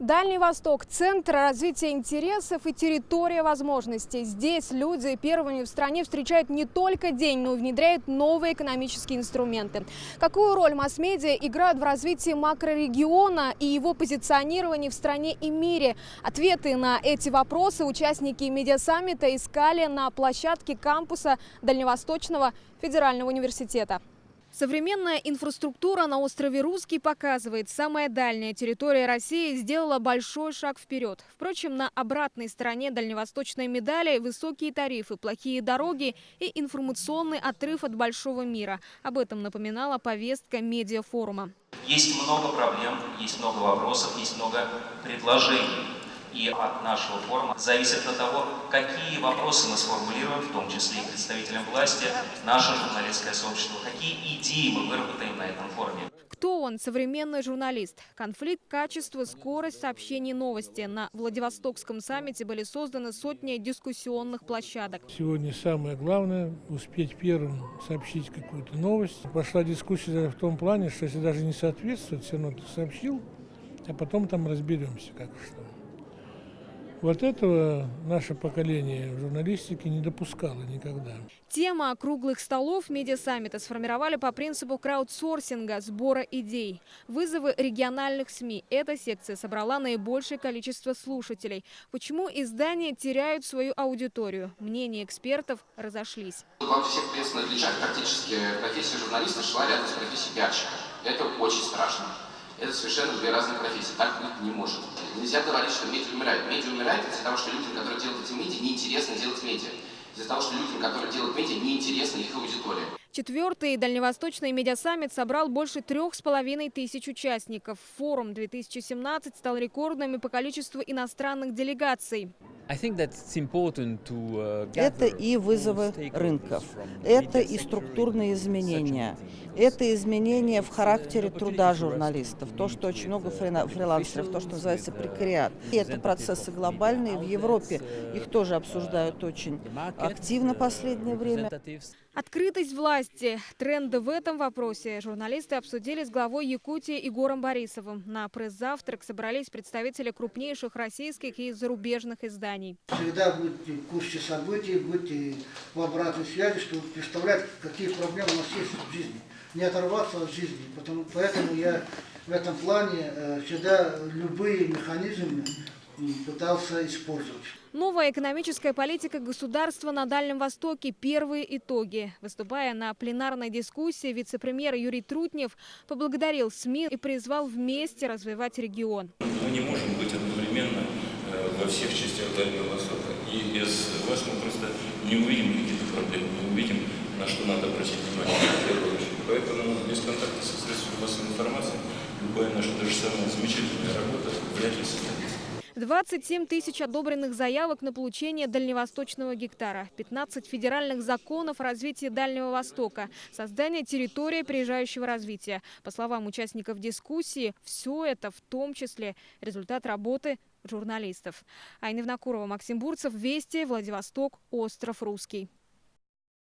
Дальний Восток – центр развития интересов и территория возможностей. Здесь люди первыми в стране встречают не только день, но и внедряют новые экономические инструменты. Какую роль масс-медиа играют в развитии макрорегиона и его позиционировании в стране и мире? Ответы на эти вопросы участники медиасаммита искали на площадке кампуса Дальневосточного федерального университета. Современная инфраструктура на острове Русский показывает, самая дальняя территория России сделала большой шаг вперед. Впрочем, на обратной стороне дальневосточной медали высокие тарифы, плохие дороги и информационный отрыв от большого мира. Об этом напоминала повестка медиафорума. Есть много проблем, есть много вопросов, есть много предложений. И от нашего форума зависит от того, какие вопросы мы сформулируем, в том числе и представителям власти, наше журналистское сообщество, какие идеи мы выработаем на этом форуме. Кто он? Современный журналист. Конфликт, качество, скорость сообщений, новости. На Владивостокском саммите были созданы сотни дискуссионных площадок. Сегодня самое главное – успеть первым сообщить какую-то новость. Пошла дискуссия в том плане, что если даже не соответствует, все равно ты сообщил, а потом там разберемся, как что. Вот этого наше поколение в журналистике не допускало никогда. Тема круглых столов медиасаммита сформировали по принципу краудсорсинга, сбора идей. Вызовы региональных СМИ. Эта секция собрала наибольшее количество слушателей. Почему издания теряют свою аудиторию? Мнения экспертов разошлись. Во всех приветственных отличиях практически профессия журналиста шла рядом с профессией пиарщика. Это очень страшно. Это совершенно две разные профессии. Так быть не может. Нельзя говорить, что медиа умирает. Медиа умирает из-за того, что людям, которые делают эти медиа, неинтересно делать медиа. Из-за того, что людям, которые делают медиа, неинтересна их аудитория. Четвертый дальневосточный медиасаммит собрал больше 3500 участников. Форум 2017 стал рекордным по количеству иностранных делегаций. Это и вызовы рынков, это и структурные изменения, это изменения в характере труда журналистов, то, что очень много фрилансеров, то, что называется прекариат. И это процессы глобальные, в Европе их тоже обсуждают очень активно в последнее время. Открытость власти. Тренды в этом вопросе журналисты обсудили с главой Якутии Егором Борисовым. На пресс-завтрак собрались представители крупнейших российских и зарубежных изданий. Всегда будьте в курсе событий, будьте в обратной связи, чтобы представлять, какие проблемы у нас есть в жизни. Не оторваться от жизни. Поэтому я в этом плане всегда любые механизмы пытался использовать. Новая экономическая политика государства на Дальнем Востоке. Первые итоги. Выступая на пленарной дискуссии, вице-премьер Юрий Трутнев поблагодарил СМИ и призвал вместе развивать регион. Мы не можем быть одновременно во всех частях Дальнего Востока. И без вас мы просто не увидим каких-то проблем, не увидим, на что надо обратить внимание в первую очередь. Поэтому без контакта со средствами массовой информации любая наша даже самая замечательная работа вряд ли состоится. 27 тысяч одобренных заявок на получение дальневосточного гектара, 15 федеральных законов о развитии Дальнего Востока, создание территории опережающего развития. По словам участников дискуссии, все это в том числе результат работы журналистов. Айна Внакурова, Максим Бурцев, Вести, Владивосток, остров Русский.